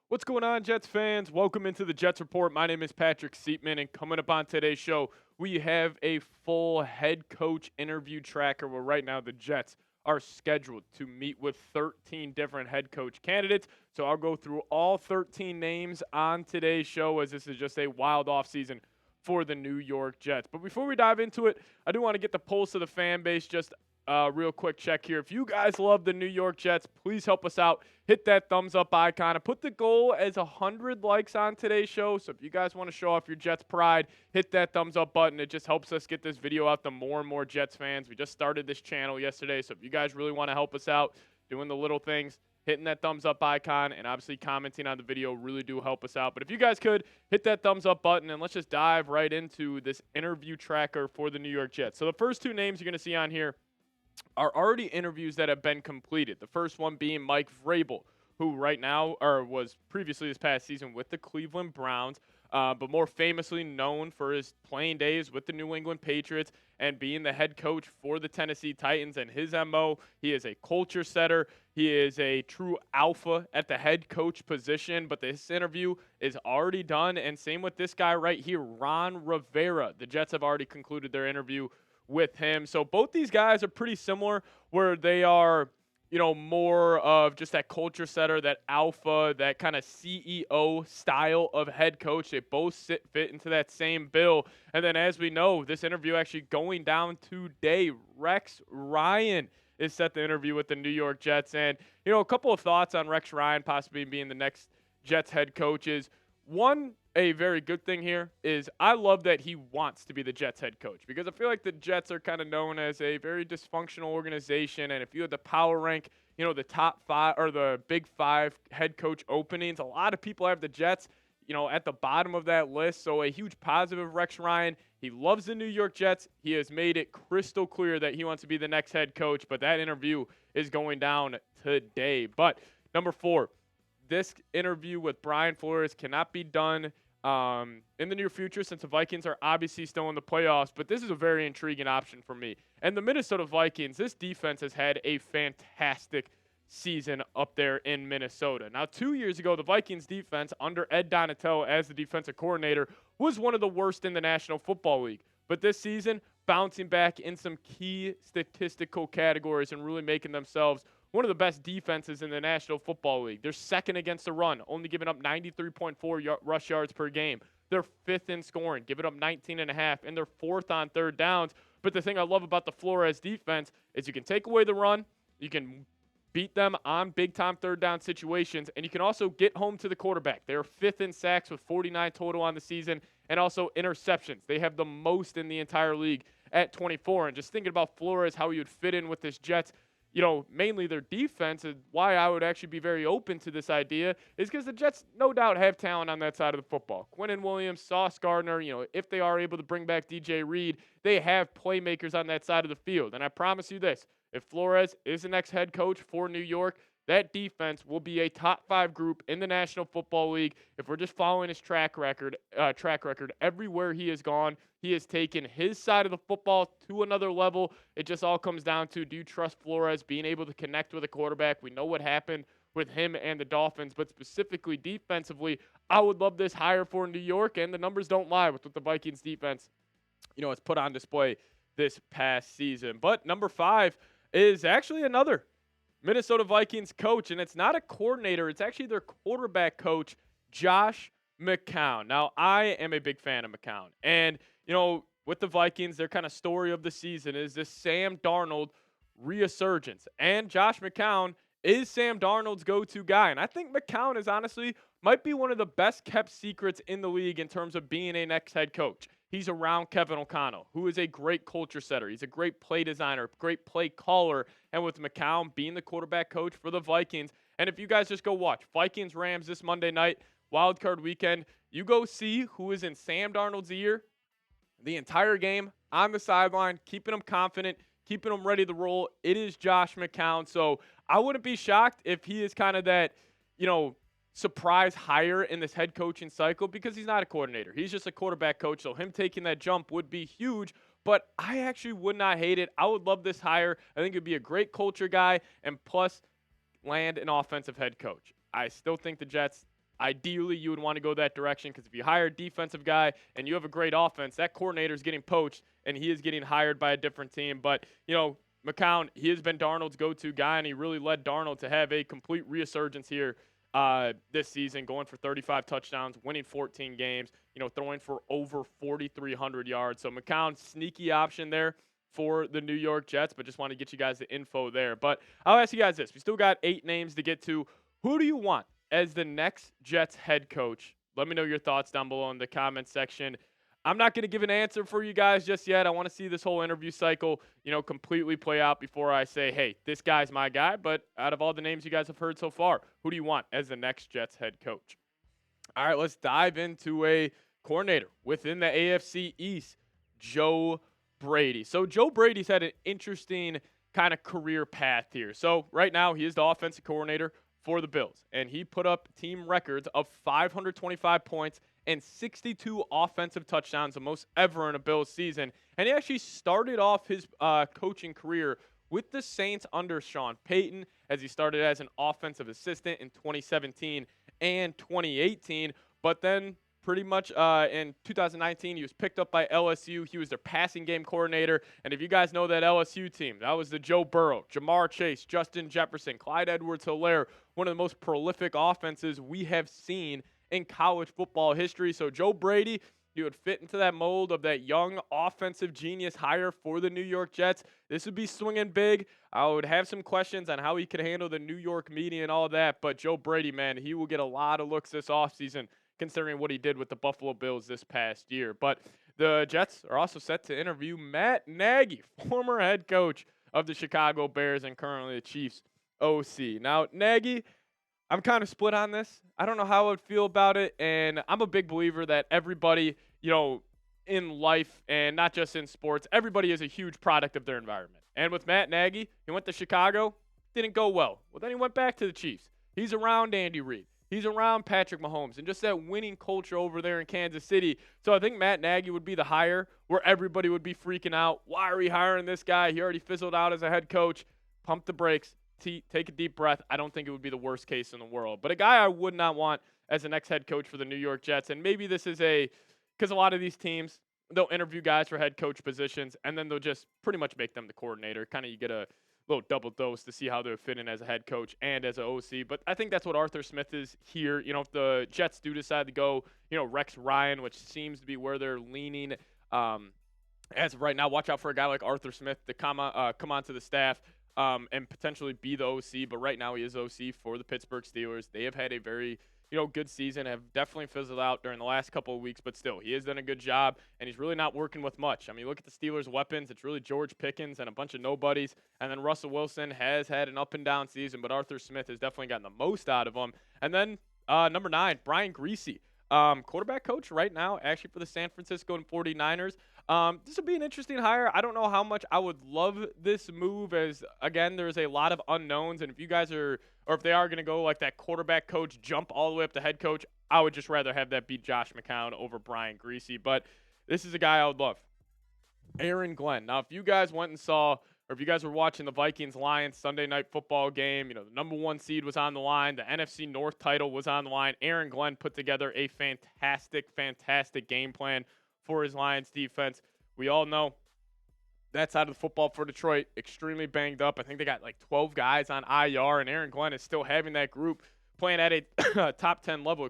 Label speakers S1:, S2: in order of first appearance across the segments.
S1: What's going on, Jets fans? Welcome into the Jets Report. My name is Patrick Siepman, and coming up on today's show, we have a full head coach interview tracker where right now the Jets are scheduled to meet with 13 different head coach candidates. So I'll go through all 13 names on today's show as this is just a wild offseason for the New York Jets. But before we dive into it, I do want to get the pulse of the fan base just real quick check here. If you guys love the New York Jets, please help us out. Hit that thumbs up icon and put the goal as 100 likes on today's show. So if you guys want to show off your Jets pride, hit that thumbs up button. It just helps us get this video out to more and more Jets fans. We just started this channel yesterday. So if you guys really want to help us out doing the little things, hitting that thumbs up icon and obviously commenting on the video really do help us out. But if you guys could hit that thumbs up button and let's just dive right into this interview tracker for the New York Jets. So the first two names you're going to see on here are already interviews that have been completed. The first one being Mike Vrabel, who right now, or was previously this past season with the Cleveland Browns, but more famously known for his playing days with the New England Patriots and being the head coach for the Tennessee Titans. And his MO, he is a culture setter. He is a true alpha at the head coach position, but this interview is already done. And same with this guy right here, Ron Rivera. The Jets have already concluded their interview with him. So both these guys are pretty similar where they are, more of just that culture setter, that alpha, that kind of CEO style of head coach. They both fit into that same bill. And then as we know, this interview actually going down today, Rex Ryan is set to interview with the New York Jets. And, a couple of thoughts on Rex Ryan possibly being the next Jets head coach is, one, a very good thing here is I love that he wants to be the Jets head coach because I feel like the Jets are kind of known as a very dysfunctional organization. And if you had the power rank, the top five or the big five head coach openings, a lot of people have the Jets, at the bottom of that list. So a huge positive, Rex Ryan. He loves the New York Jets. He has made it crystal clear that he wants to be the next head coach, but that interview is going down today. But number 4, this interview with Brian Flores cannot be done in the near future since the Vikings are obviously still in the playoffs, but this is a very intriguing option for me. And the Minnesota Vikings, this defense has had a fantastic season up there in Minnesota. Now, 2 years ago, the Vikings defense under Ed Donatello as the defensive coordinator was one of the worst in the National Football League. But this season, bouncing back in some key statistical categories and really making themselves one of the best defenses in the National Football League. They're second against the run, only giving up 93.4 rush yards per game. They're fifth in scoring, giving up 19.5, and they're fourth on third downs. But the thing I love about the Flores defense is you can take away the run, you can beat them on big-time third down situations, and you can also get home to the quarterback. They are fifth in sacks with 49 total on the season, and also interceptions. They have the most in the entire league at 24. And just thinking about Flores, how he would fit in with this Jets, mainly their defense, and why I would actually be very open to this idea is because the Jets no doubt have talent on that side of the football. Quinnen Williams, Sauce Gardner, if they are able to bring back DJ Reed, they have playmakers on that side of the field. And I promise you this, if Flores is the next head coach for New York, that defense will be a top 5 group in the National Football League. If we're just following his track record, everywhere he has gone, he has taken his side of the football to another level. It just all comes down to, do you trust Flores being able to connect with a quarterback? We know what happened with him and the Dolphins, but specifically defensively, I would love this hire for New York, and the numbers don't lie with what the Vikings defense, has put on display this past season. But number 5 is actually another Minnesota Vikings coach, and it's not a coordinator. It's actually their quarterback coach, Josh McCown. Now, I am a big fan of McCown, and, with the Vikings, their kind of story of the season is this Sam Darnold resurgence, and Josh McCown is Sam Darnold's go-to guy, and I think McCown is honestly might be one of the best kept secrets in the league in terms of being a next head coach. He's around Kevin O'Connell, who is a great culture setter. He's a great play designer, great play caller. And with McCown being the quarterback coach for the Vikings, and if you guys just go watch Vikings-Rams this Monday night, wild card weekend, you go see who is in Sam Darnold's ear the entire game on the sideline, keeping him confident, keeping him ready to roll. It is Josh McCown. So I wouldn't be shocked if he is kind of that, surprise hire in this head coaching cycle because he's not a coordinator. He's just a quarterback coach, so him taking that jump would be huge, but I actually would not hate it. I would love this hire. I think it'd be a great culture guy and plus land an offensive head coach. I still think the Jets Ideally, you would want to go that direction because if you hire a defensive guy and you have a great offense, that coordinator is getting poached and he is getting hired by a different team. But, McCown, he has been Darnold's go-to guy, and he really led Darnold to have a complete resurgence here this season, going for 35 touchdowns, winning 14 games, throwing for over 4,300 yards. So McCown, sneaky option there for the New York Jets, but just want to get you guys the info there. But I'll ask you guys this. We still got 8 names to get to. Who do you want as the next Jets head coach? Let me know your thoughts down below in the comment section. I'm not going to give an answer for you guys just yet. I want to see this whole interview cycle, completely play out before I say, hey, this guy's my guy. But out of all the names you guys have heard so far, who do you want as the next Jets head coach? All right, let's dive into a coordinator within the AFC East, Joe Brady. So Joe Brady's had an interesting kind of career path here. So right now he is the offensive coordinator for the Bills, and he put up team records of 525 points and 62 offensive touchdowns, the most ever in a Bills season. And he actually started off his coaching career with the Saints under Sean Payton, as he started as an offensive assistant in 2017 and 2018. But then pretty much in 2019, he was picked up by LSU. He was their passing game coordinator. And if you guys know that LSU team, that was the Joe Burrow, Jamar Chase, Justin Jefferson, Clyde Edwards-Helaire, one of the most prolific offenses we have seen in college football history. So Joe Brady, he would fit into that mold of that young offensive genius hire for the New York Jets. This would be swinging big. I would have some questions on how he could handle the New York media and all that. But Joe Brady, man, he will get a lot of looks this offseason considering what he did with the Buffalo Bills this past year. But the Jets are also set to interview Matt Nagy, former head coach of the Chicago Bears and currently the Chiefs OC. Now, Nagy, I'm kind of split on this. I don't know how I would feel about it, and I'm a big believer that everybody, in life and not just in sports, everybody is a huge product of their environment. And with Matt Nagy, he went to Chicago, didn't go well. Well, then he went back to the Chiefs. He's around Andy Reid. He's around Patrick Mahomes and just that winning culture over there in Kansas City. So I think Matt Nagy would be the hire where everybody would be freaking out. Why are we hiring this guy? He already fizzled out as a head coach. Pump the brakes. Take a deep breath. I don't think it would be the worst case in the world. But a guy I would not want as the next head coach for the New York Jets. And maybe this is because a lot of these teams, they'll interview guys for head coach positions, and then they'll just pretty much make them the coordinator. Kind of you get a little double dose to see how they'll fit in as a head coach and as an OC. But I think that's what Arthur Smith is here. If the Jets do decide to go, Rex Ryan, which seems to be where they're leaning as of right now, watch out for a guy like Arthur Smith to come onto the staff and potentially be the OC. But right now he is OC for the Pittsburgh Steelers. They have had a very good season, have definitely fizzled out during the last couple of weeks, but still, he has done a good job, and he's really not working with much. I mean, look at the Steelers' weapons. It's really George Pickens and a bunch of nobodies, and then Russell Wilson has had an up-and-down season, but Arthur Smith has definitely gotten the most out of him. And then number 9, Brian Griese, quarterback coach right now, actually for the San Francisco 49ers. This would be an interesting hire. I don't know how much I would love this move as, again, there's a lot of unknowns, and if you guys are – or if they are going to go like that quarterback coach, jump all the way up to head coach, I would just rather have that be Josh McCown over Brian Griese. But this is a guy I would love. Aaron Glenn. Now, if you guys went and saw, or if you guys were watching the Vikings-Lions Sunday night football game, the number 1 seed was on the line. The NFC North title was on the line. Aaron Glenn put together a fantastic game plan for his Lions defense. We all know that side of the football for Detroit, extremely banged up. I think they got like 12 guys on IR, and Aaron Glenn is still having that group playing at a top 10 level,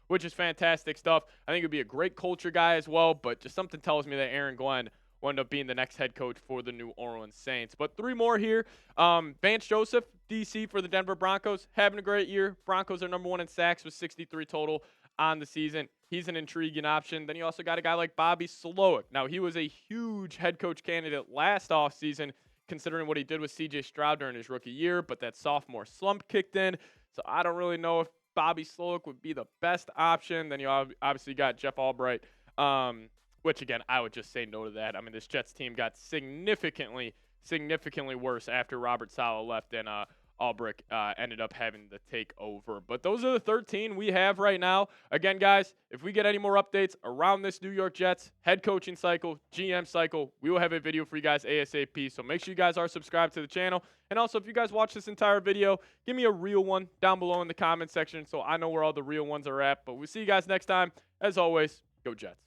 S1: which is fantastic stuff. I think it would be a great culture guy as well, but just something tells me that Aaron Glenn will end up being the next head coach for the New Orleans Saints. But 3 more here. Vance Joseph, DC for the Denver Broncos, having a great year. Broncos are number 1 in sacks with 63 total on the season. He's an intriguing option. Then you also got a guy like Bobby Slowik. Now, he was a huge head coach candidate last offseason, considering what he did with C.J. Stroud during his rookie year, but that sophomore slump kicked in. So I don't really know if Bobby Slowik would be the best option. Then you obviously got Jeff Ulbrich, which, again, I would just say no to that. I mean, this Jets team got significantly worse after Robert Saleh left, and Ulbrich ended up having to take over. But those are the 13 we have right now. Again, guys, if we get any more updates around this New York Jets head coaching cycle, GM cycle, we will have a video for you guys ASAP. So make sure you guys are subscribed to the channel. And also, if you guys watch this entire video, give me a real one down below in the comment section so I know where all the real ones are at. But we'll see you guys next time. As always, go Jets.